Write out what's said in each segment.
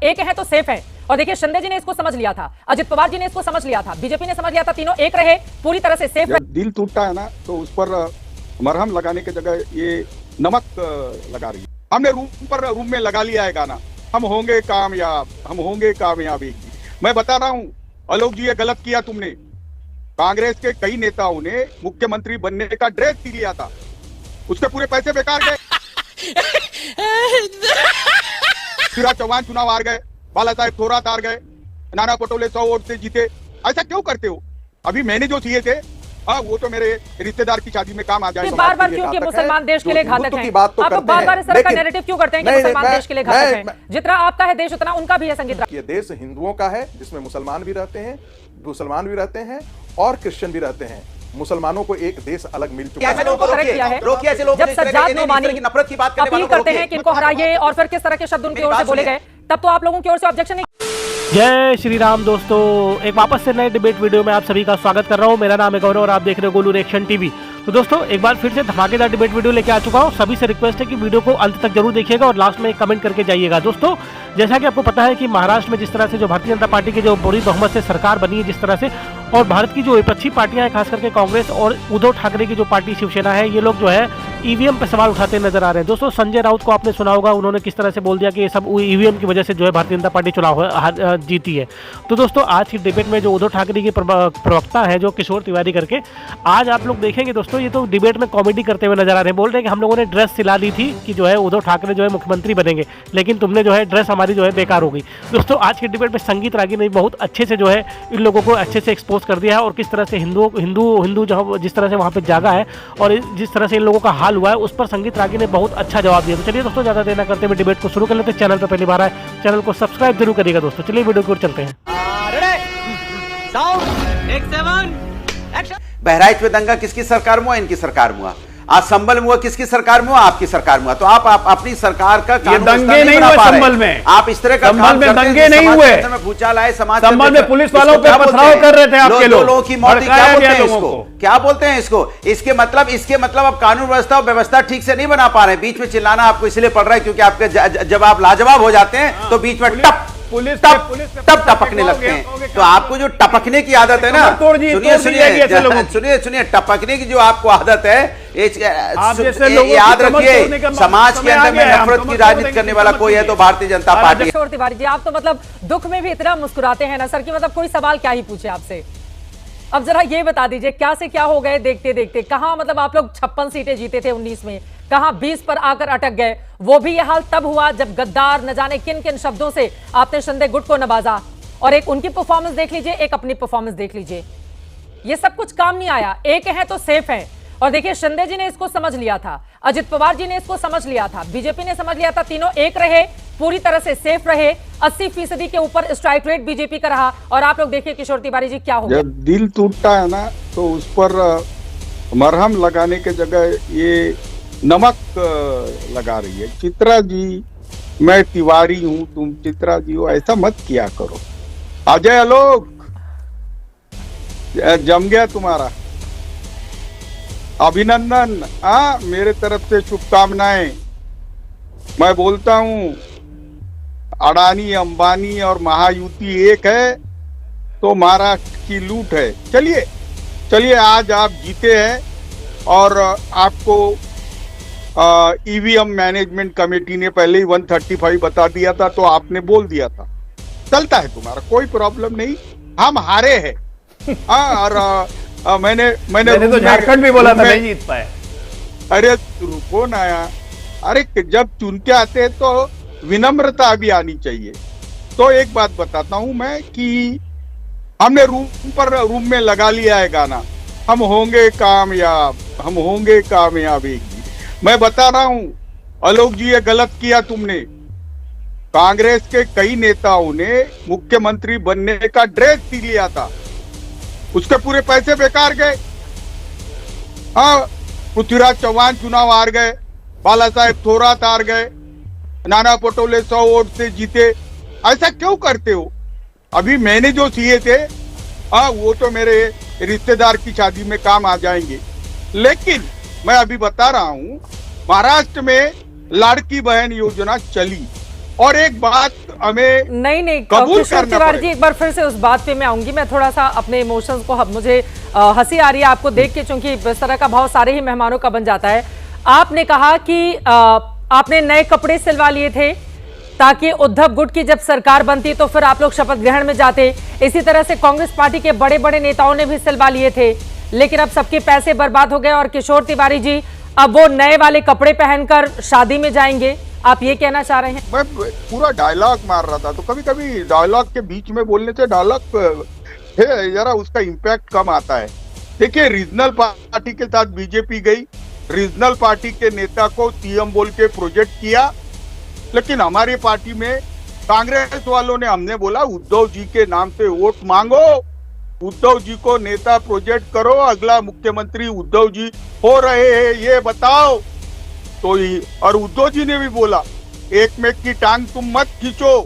एक है तो सेफ है। और देखिए शिंदे जी ने इसको समझ लिया था, अजित पवार जी ने इसको समझ लिया था, बीजेपी ने समझ लिया था, तीनों एक रहे, पूरी तरह से सेफ रहे। दिल टूटता है ना तो उस पर मरहम लगाने की जगह ये नमक लगा रही है। हमने रूम में लगा लिया है गाना, हम होंगे कामयाब, हम होंगे कामयाब एक दिन। मैं बता रहा हूँ आलोक जी, ये गलत किया तुमने। कांग्रेस के कई नेताओं ने मुख्यमंत्री बनने का ड्रेस पी लिया था, उसके पूरे पैसे बेकार गए। पृथ्वीराज चौहान चुनाव हार गए, बाला साहेब थोराट हार गए, नाना पटोले 100 वोट से जीते। ऐसा क्यों करते हो? अभी मैंने जो किए थे वो तो मेरे रिश्तेदार की शादी में काम आ जाए। बार बार क्यों कि मुसलमान देश के लिए घातक हैं? आप बार बार इस तरह का नैरेटिव क्यों करते हैं कि मुसलमान देश के लिए घातक हैं? जितना आपका है देश उतना उनका भी है। संगीत, ये देश हिंदुओं का है जिसमें मुसलमान भी रहते हैं और क्रिश्चियन भी रहते हैं। मुसलमानों को एक देश अलग मिल चुका है। जब सज्जाद नोमानी नफरत की बात अपील करते हैं कि इनको हराइए और फिर किस तरह के शब्द उनकी ओर से बोले गए, तब तो आप लोगों की ओर से ऑब्जेक्शन नहीं। जय श्री राम दोस्तों, एक वापस से नए डिबेट वीडियो में आप सभी का स्वागत कर रहा हूं। मेरा नाम है गौरव और आप देख रहे हो गोलू रिएक्शन टीवी। तो दोस्तों एक बार फिर से धमाकेदार डिबेट वीडियो लेके आ चुका हूं। सभी से रिक्वेस्ट है कि वीडियो को अंत तक जरूर देखिएगा और लास्ट में एक कमेंट करके जाइएगा। दोस्तों जैसा कि आपको पता है कि महाराष्ट्र में जिस तरह से जो भारतीय जनता पार्टी की जो बड़ी बहुमत से सरकार बनी है जिस तरह से, और भारत की जो विपक्षी पार्टियां हैं खास करके कांग्रेस और उद्धव ठाकरे की जो पार्टी शिवसेना है, ये लोग जो है ईवीएम पे सवाल उठाते नजर आ रहे हैं। दोस्तों संजय राउत को आपने सुना होगा, उन्होंने किस तरह से बोल दिया कि ये सब ईवीएम की वजह से जो है भारतीय जनता पार्टी चुनाव जीती है। तो दोस्तों आज की डिबेट में जो उद्धव ठाकरे की प्रवक्ता है जो किशोर तिवारी करके, आज आप लोग देखेंगे दोस्तों ये तो डिबेट में कॉमेडी करते हुए नजर आ रहे हैं। बोल रहे हैं कि हम लोगों ने ड्रेस सिला दी थी कि जो है उद्धव ठाकरे जो है मुख्यमंत्री बनेंगे, लेकिन तुमने जो है ड्रेस हमारी जो है बेकार हो गई। दोस्तों आज की डिबेट में संगीत रागी ने बहुत अच्छे से जो है इन लोगों को अच्छे से एक्सपोज कर दिया है और किस तरह से हिंदू जहाँ जिस तरह से वहाँ पे जागा है और जिस तरह से इन लोगों का हाल हुआ है उस पर संगीत रागी ने बहुत अच्छा जवाब दिया। तो चलिए दोस्तों ज़्यादा देर न करते हुए डिबेट को शुरू कर लेते हैं। चैनल पर पहली बार आए चैनल को सब्सक्राइब जरूर करिएगा दोस्तों। चलिए वीडियो की ओर चलते हैं। बहराइच में दंगा किसकी सरकार में हुआ? इनकी सरकार में हुआ। आज संभल में हुआ किसकी सरकार में हुआ? आपकी सरकार में हुआ। तो आप अपनी सरकार का ये दंगे नहीं हुए संभल में। आप इस तरह का संभल में दंगे नहीं हुए, भूचाल आए समाज संभल में पुलिस वालों पे पथराव कर रहे थे आपके लोगों की मौत। क्या बोलते हैं इसको? क्या बोलते हैं इसको? इसके मतलब आप कानून व्यवस्था और व्यवस्था ठीक से नहीं बना पा रहे हैं। बीच में चिल्लाना आपको इसलिए पड़ रहा है क्योंकि आपके जब आप लाजवाब हो जाते हैं तो बीच में तब टपकने लगते हैं। तो आपको जो टपकने की आदत है ना, सुनिए टपकने की जो आपको आदत है, याद रखिए समाज के अंदर में नफरत की राजनीति करने वाला कोई है तो भारतीय जनता पार्टी। किशोर तिवारी जी आप तो मतलब दुख में भी इतना मुस्कुराते हैं ना सर कि मतलब कोई सवाल क्या ही पूछे आपसे। अब जरा ये बता दीजिए क्या से क्या हो गए देखते देखते। कहां मतलब आप लोग 56 सीटें जीते थे 19 में, कहां 20 पर आकर अटक गए। वो भी यह हाल तब हुआ जब गद्दार न जाने किन किन शब्दों से आपने शिंदे गुट को नवाजा। और एक उनकी परफॉर्मेंस देख लीजिए, एक अपनी परफॉर्मेंस देख लीजिए। ये सब कुछ काम नहीं आया। एक है तो सेफ है। और देखिए शिंदे जी ने इसको समझ लिया था, अजित पवार जी ने इसको समझ लिया था, बीजेपी ने समझ लिया था, तीनों एक रहे, पूरी तरह से सेफ रहे। 80% के ऊपर स्ट्राइक रेट बीजेपी का रहा। और आप लोग देखिए किशोर तिवारी जी क्या होगा। जब दिल टूटता है ना तो उस पर मरहम लगाने के जगह ये नमक लगा रही है। चित्रा जी, मैं तिवारी हूं, तुम चित्रा जी हो, ऐसा मत किया करो। अजय आलोक जम गया तुम्हारा, अभिनंदन। मेरे तरफ से शुभकामनाएं। मैं बोलता हूं अडानी अंबानी और महायुति एक है तो महाराष्ट्र की लूट है। चलिए आज आप जीते हैं और आपको ईवीएम मैनेजमेंट कमेटी ने पहले ही 135 बता दिया था तो आपने बोल दिया था। चलता है तुम्हारा, कोई प्रॉब्लम नहीं। हम हारे हैं। और मैंने तो झारखंड भी बोला था नहीं जीत पाए। अरे रुको ना यार, अरे जब चुन के आते हैं तो विनम्रता भी आनी चाहिए। तो एक बात बताता हूं मैं कि हमने रूम में लगा लिया है गाना, हम होंगे कामयाब, हम होंगे कामयाब एक दिन। मैं बता रहा हूं आलोक जी, ये गलत किया तुमने। कांग्रेस के कई नेताओं ने मुख्यमंत्री बनने का ड्रेस पी लिया था, उसके पूरे पैसे बेकार गए। पृथ्वीराज चौहान चुनाव हार गए, बाला साहेब थोराट हार गए, नाना पटोले 100 वोट से जीते। ऐसा क्यों करते हो? अभी मैंने जो किए थे वो तो मेरे रिश्तेदार की शादी में काम आ जाएंगे। लेकिन मैं अभी बता रहा हूं महाराष्ट्र में लाड़की बहन योजना चली और एक बात हमें नहीं कबूल किशोर करना तिवारी जी, पड़ेगा। एक बार फिर से उस बात पे मैं आऊंगी। मैं थोड़ा सा अपने इमोशंस को, मुझे हंसी आ रही है आपको देख के, क्योंकि इस तरह का भाव सारे ही मेहमानों का बन जाता है। आपने कहा कि आपने नए कपड़े सिलवा लिए थे ताकि उद्धव गुट की जब सरकार बनती तो फिर आप लोग शपथ ग्रहण में जाते। इसी तरह से कांग्रेस पार्टी के बड़े बड़े नेताओं ने भी सिलवा लिए थे, लेकिन अब सबके पैसे बर्बाद हो गए और किशोर तिवारी जी अब वो नए वाले कपड़े पहनकर शादी में जाएंगे, आप ये कहना चाह रहे हैं? मैं पूरा डायलॉग मार रहा था, तो कभी कभी डायलॉग के बीच में बोलने से डायलॉग जरा उसका इम्पैक्ट कम आता है। देखिए, रीजनल पार्टी के साथ बीजेपी गई, रीजनल पार्टी के नेता को सीएम बोल के प्रोजेक्ट किया, लेकिन हमारी पार्टी में कांग्रेस वालों ने, हमने बोला उद्धव जी के नाम से वोट मांगो, उद्धव जी को नेता प्रोजेक्ट करो, अगला मुख्यमंत्री उद्धव जी हो रहे हैं ये बताओ। तो और उद्धव जी ने भी बोला एक में की टांग तुम मत खींचो,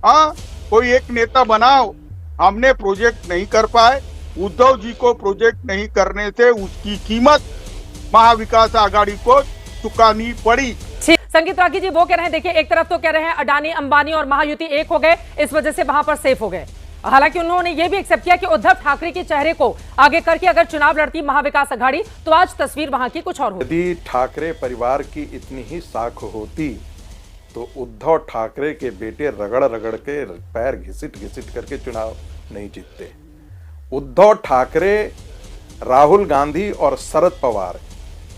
हाँ कोई एक नेता बनाओ। हमने प्रोजेक्ट नहीं कर पाए, उद्धव जी को प्रोजेक्ट नहीं करने से उसकी कीमत महाविकास आघाड़ी को चुकानी पड़ी। संगीत रागी जी वो कह रहे हैं, देखिए एक तरफ तो कह रहे हैं अडानी अंबानी और महायुति एक हो गए, इस वजह से वहां पर सेफ हो गए। हालांकि उन्होंने ये भी एक्सेप्ट किया कि उद्धव ठाकरे के चेहरे को आगे करके अगर चुनाव लड़ती महाविकास आघाड़ी तो आज तस्वीर वहां की कुछ और होती। यदि ठाकरे परिवार की इतनी ही साख होती तो उद्धव ठाकरे के बेटे रगड़ रगड़ के पैर घिसिट घिसिट करके चुनाव नहीं जीतते। उद्धव ठाकरे, राहुल गांधी और शरद पवार,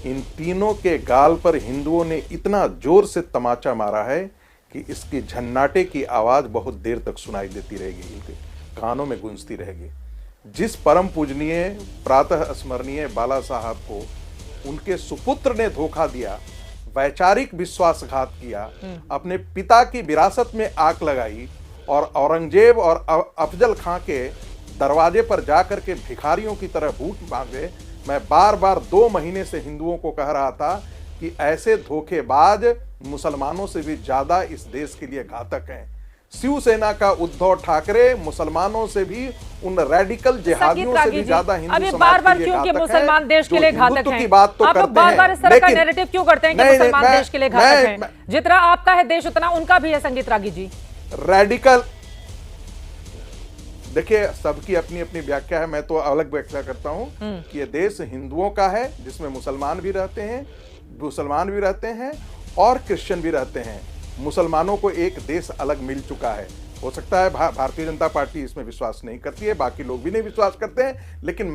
इन तीनों के गाल पर हिंदुओं ने इतना जोर से तमाचा मारा है कि इसकी झन्नाटे की आवाज बहुत देर तक सुनाई देती रहेगी, इनके कानों में गूंजती रहेगी। जिस परम पूजनीय प्रातः स्मरणीय बाला साहब को उनके सुपुत्र ने धोखा दिया, वैचारिक विश्वासघात किया, अपने पिता की विरासत में आग लगाई और औरंगजेब और अफजल खां के दरवाजे पर जाकर के भिखारियों की तरह वोट मांगे। मैं बार बार 2 महीने से हिंदुओं को कह रहा था कि ऐसे धोखेबाज मुसलमानों से भी ज्यादा इस देश के लिए घातक हैं। शिवसेना का उद्धव ठाकरे मुसलमानों से भी, उन रेडिकल जिहादियों से भी ज्यादा हिंदू समाज के लिए घातक है। मुसलमान देश के लिए घातक हैं, की बात तो आप करते बार-बार इस तरह का हैं, नैरेटिव क्यों करते हैं कि मुसलमान देश के लिए घातक हैं? जितना आपका है देश उतना उनका भी है। संगीत रागी जी, रेडिकल, देखिए सबकी अपनी अपनी व्याख्या है, मैं तो अलग व्याख्या करता हूं कि ये देश हिंदुओं का है जिसमें मुसलमान भी रहते हैं और क्रिश्चियन भी रहते हैं। मुसलमानों को एक देश अलग मिल चुका है। हो सकता है भारतीय जनता पार्टी इसमें विश्वास नहीं करती है, बाकी लोग भी नहीं विश्वास करते हैं, लेकिन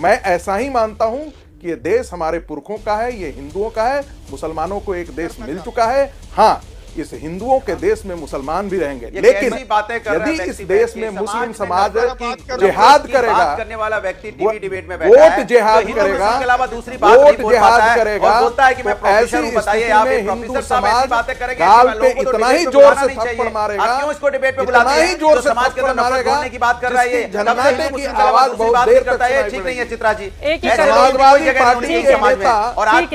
मैं ऐसा ही मानता हूं कि ये देश हमारे पुरखों का है, ये हिंदुओं का है। मुसलमानों को एक देश मिल चुका है। हाँ, इस हिंदुओं के देश में मुसलमान भी रहेंगे, लेकिन यदि इस देश में मुस्लिम समाज जिहाद करेगा, करने वाला व्यक्ति टीवी डिबेट में वोट जिहाद करेगा, के अलावा दूसरी बात नहीं बोल पाता है और बोलता है कि मैं तो प्रोफेसर हूं। बताइए आप, हिंदू समाज गाल पे इतना ही जोर से थप्पड़ मारेगा, क्यों इसको डिबेट में बुलाते हैं? जोर से समाज के अंदर नफरत बोलने की बात कर रहा है, ये झननाटे की आवाज बहुत देर तक है। ठीक नहीं है चित्रा जी, समाजवादी पार्टी के नेता और आप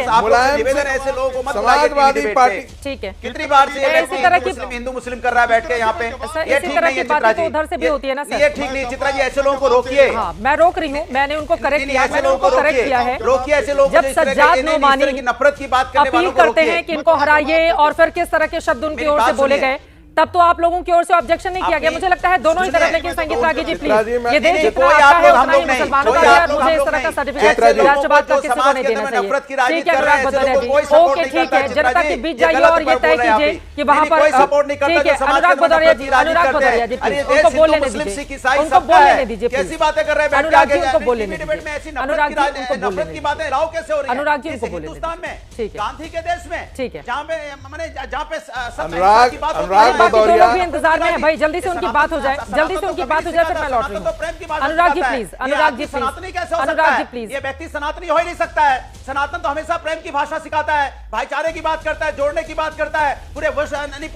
निवेदन ऐसे लोगों को मत बुलाइए समाजवादी पार्टी। ठीक है, कितनी बार से हिंदू मुस्लिम कर रहा है बैठ के यहाँ पे? ये ठीक नहीं है चित्रा जी, उधर से भी होती है ना सर। ये ठीक नहीं चित्रा जी, ऐसे लोगों को रोकिए। हाँ, मैं रोक रही हूँ, मैंने उनको करेक्ट किया, मैंने उनको करेक्ट किया है। रोकिए ऐसे लोग जब सज्जाद नोमानी की नफरत की बात करने वालों अपील को करते हैं कि इनको हराइए और फिर किस तरह के शब्द उनकी ओर से बोले गए, तब तो आप लोगों की ओर से ऑब्जेक्शन नहीं किया गया। मुझे लगता है दोनों ही तरफ। लेकिन संगीत रागी जी प्लीज, ये देश जितना आपका है उतना ही मुसलमानों का है, और मुझे इस तरह का सर्टिफिकेट राष्ट्रवाद का किसी को नहीं देना चाहिए। ठीक है अनुराग भदौरिया जी, ओके ठीक है, जनता के बीच जाइए और ये तय कीजिए कि वहां पर ठीक है। अनुराग भदौरिया जी प्लीज उनको बोलने दीजिए, उनको बोलने दीजिए प्लीज। कैसी बातें कर रहे हैं? अनुराग जी उनको बोलने दीजिए, अनुराग जी उनको बोलने नफरत की बातें राव कैसे हो रही है? अनुराग जी उनको बोलने हिंदुस्तान में, ठीक है, गांधी के देश में, ठीक है, जहाँ पे अनुराग भदौरिया इंतजार में है भाई, जल्दी से उनकी बात हो जाए, जल्दी से उनकी बात हो जाए, फिर मैं लौट रही हूँ। Anurag ji please, Anurag ji please, Anurag ji please. ये व्यक्ति सनातनी हो ही नहीं सकता है। सनातन तो हमेशा प्रेम की भाषा सिखाता है, भाईचारे की बात करता है, जोड़ने की बात करता है, पूरे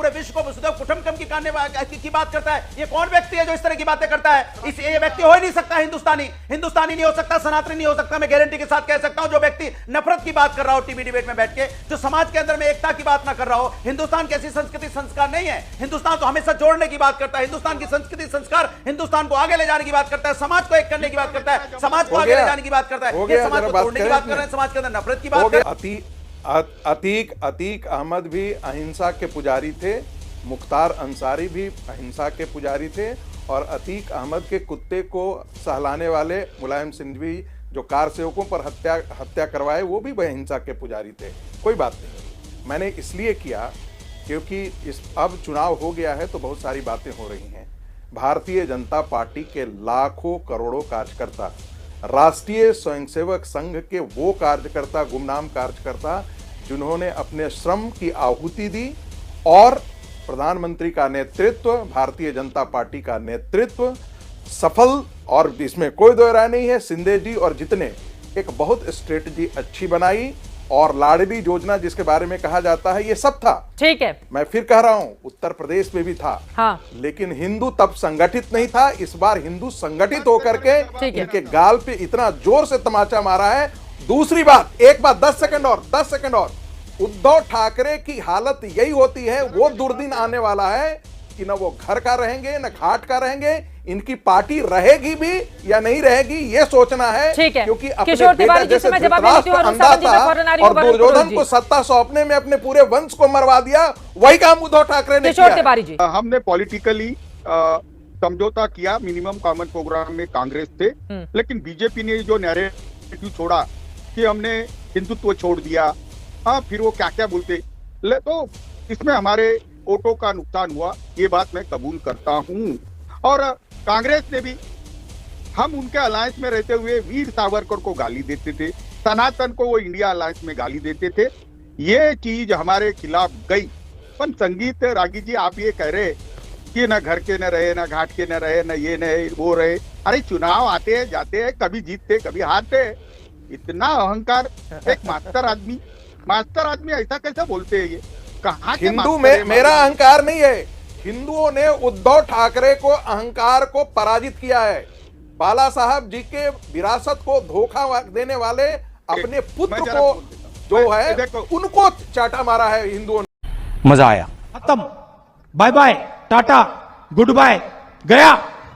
विश्व को वसुधैव कुटुंबकम की बात करता है। ये कौन व्यक्ति है जो इस तरह की बातें करता है? ये व्यक्ति हो ही नहीं सकता हिंदुस्तानी नहीं हो सकता, सनातनी नहीं हो सकता। मैं गारंटी के साथ कह सकता हूं, जो व्यक्ति नफरत की बात कर रहा हो टीवी डिबेट में बैठ के, जो समाज के अंदर में एकता की बात ना कर रहा हो। हिंदुस्तान कैसी संस्कृति संस्कार नहीं है। हिंदुस्तान तो हमेशा जोड़ने की बात करता है, हिंदुस्तान की संस्कृति संस्कार हिंदुस्तान को आगे ले जाने की बात करता है, समाज को एक करने की बात करता है, समाज को आगे ले जाने की बात करता है। ये समाज को तोड़ने की बात कर रहे हैं, समाज के अंदर नफरत की बात कर रहे हैं। अतीक अहमद भी अहिंसा के पुजारी थे, मुख्तार अंसारी भी अहिंसा के पुजारी थे, और अतीक अहमद के कुत्ते को सहलाने वाले मुलायम सिंह भी जो कार सेवकों पर हत्या करवाए, वो भी अहिंसा के पुजारी थे। कोई बात नहीं, मैंने इसलिए किया क्योंकि अब चुनाव हो गया है तो बहुत सारी बातें हो रही हैं। भारतीय जनता पार्टी के लाखों करोड़ों कार्यकर्ता, राष्ट्रीय स्वयंसेवक संघ के वो कार्यकर्ता, गुमनाम कार्यकर्ता जिन्होंने अपने श्रम की आहुति दी और प्रधानमंत्री का नेतृत्व, भारतीय जनता पार्टी का नेतृत्व सफल, और इसमें कोई दो राय नहीं है, शिंदे जी और जितने एक बहुत स्ट्रेटजी अच्छी बनाई, और लाडली योजना जिसके बारे में कहा जाता है ये सब था। ठीक है, मैं फिर कह रहा हूं उत्तर प्रदेश में भी था। हाँ। लेकिन हिंदू तब संगठित नहीं था, इस बार हिंदू संगठित होकर के इनके गाल पे इतना जोर से तमाचा मारा है। दूसरी बात, एक बात 10 सेकंड और उद्धव ठाकरे की हालत यही होती है, वो दुर्दिन आने वाला है कि न वो घर का रहेंगे न घाट का रहेंगे, इनकी पार्टी रहेगी भी या नहीं रहेगी ये सोचना है। ठीक है, क्योंकि अपने किशोर बेटा तिवारी जी जैसे से मैं जवाब देती हूं, अंधा था और दुर्योधन को सत्ता सौंपने में अपने पूरे वंश को मरवा दिया, वही काम उद्धव ठाकरे ने किया। किशोर तिवारी जी, हमने पॉलिटिकली समझौता किया, मिनिमम कॉमन प्रोग्राम में कांग्रेस थे, लेकिन बीजेपी ने जो नैरेटिव छोड़ा कि हमने हिंदुत्व छोड़ दिया, हाँ फिर वो क्या क्या बोलते, तो इसमें हमारे वोटों का नुकसान हुआ, ये बात मैं कबूल करता हूँ। और कांग्रेस ने भी, हम उनके अलायंस में रहते हुए वीर सावरकर को गाली देते थे, सनातन को वो इंडिया अलायंस में गाली देते थे, ये चीज हमारे खिलाफ गई। पर संगीत रागी जी, आप ये कह रहे कि न घर के न रहे, न घाट के न रहे, न ये न वो रहे, अरे चुनाव आते हैं जाते हैं, कभी जीतते कभी हारते, इतना अहंकार। एक मास्टर आदमी ऐसा कैसे बोलते हैं? ये कहाँ के हिंदू में मेरा अहंकार नहीं है, हिंदुओं ने उद्धव ठाकरे को अहंकार को पराजित किया है। बाला साहब जी के विरासत को धोखा देने वाले अपने पुत्र को जो है उनको चाटा मारा है हिंदुओं ने। मजा आया, खत्म, bye bye, tata, good bye, गया।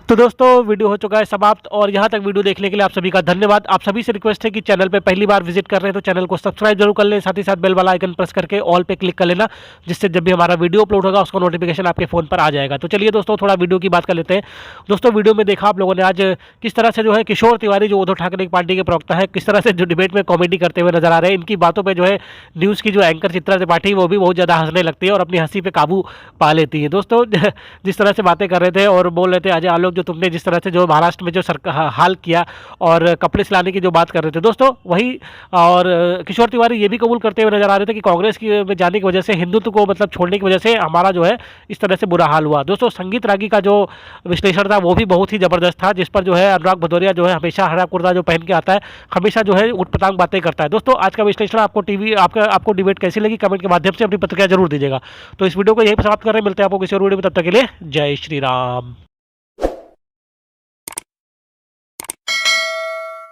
तो दोस्तों वीडियो हो चुका है समाप्त, और यहाँ तक वीडियो देखने के लिए आप सभी का धन्यवाद। आप सभी से रिक्वेस्ट है कि चैनल पे पहली बार विजिट कर रहे हैं तो चैनल को सब्सक्राइब जरूर कर लें, साथ ही साथ बेल वाला आइकन प्रेस करके ऑल पे क्लिक कर लेना, जिससे जब भी हमारा वीडियो अपलोड होगा उसका नोटिफिकेशन आपके फोन पर आ जाएगा। तो चलिए दोस्तों थोड़ा वीडियो की बात कर लेते हैं। दोस्तों वीडियो में देखा आप लोगों ने आज किस तरह से जो है किशोर तिवारी जो उद्धव ठाकरे की पार्टी के प्रवक्ता है, किस तरह से जो डिबेट में कॉमेडी करते हुए नजर आ रहे हैं। इनकी बातों पर जो है न्यूज़ की जो एंकर चित्रा त्रिपाठी वो भी बहुत ज़्यादा हंसने लगती है और अपनी हंसी पे काबू पा लेती है। दोस्तों जिस तरह से बातें कर रहे थे और बोल रहे थे अजय आलोक जो तुमने जिस तरह से जो महाराष्ट्र में जो हाल किया और कपड़े सिलाने की जो बात कर रहे थे दोस्तों वही, और किशोर तिवारी ये भी कबूल करते हुए नजर आ रहे थे कि कांग्रेस की में जाने की वजह से, हिंदुत्व को मतलब छोड़ने की वजह से हमारा जो है इस तरह से बुरा हाल हुआ। दोस्तों संगीत रागी का जो विश्लेषण था वो भी बहुत ही जबरदस्त था, जिस पर जो है अनुराग भदौरिया जो है हमेशा हरा कुर्ता जो पहन के आता है, हमेशा जो है उठपटांग बातें करता है। दोस्तों आज का विश्लेषण आपको डिबेट कैसी लगी कमेंट के माध्यम से अपनी प्रतिक्रिया जरूर दीजिएगा। तो इस वीडियो को यही समाप्त कर रहे हैं, मिलते हैं आपको किसी और वीडियो में, तब तक के लिए जय श्री राम।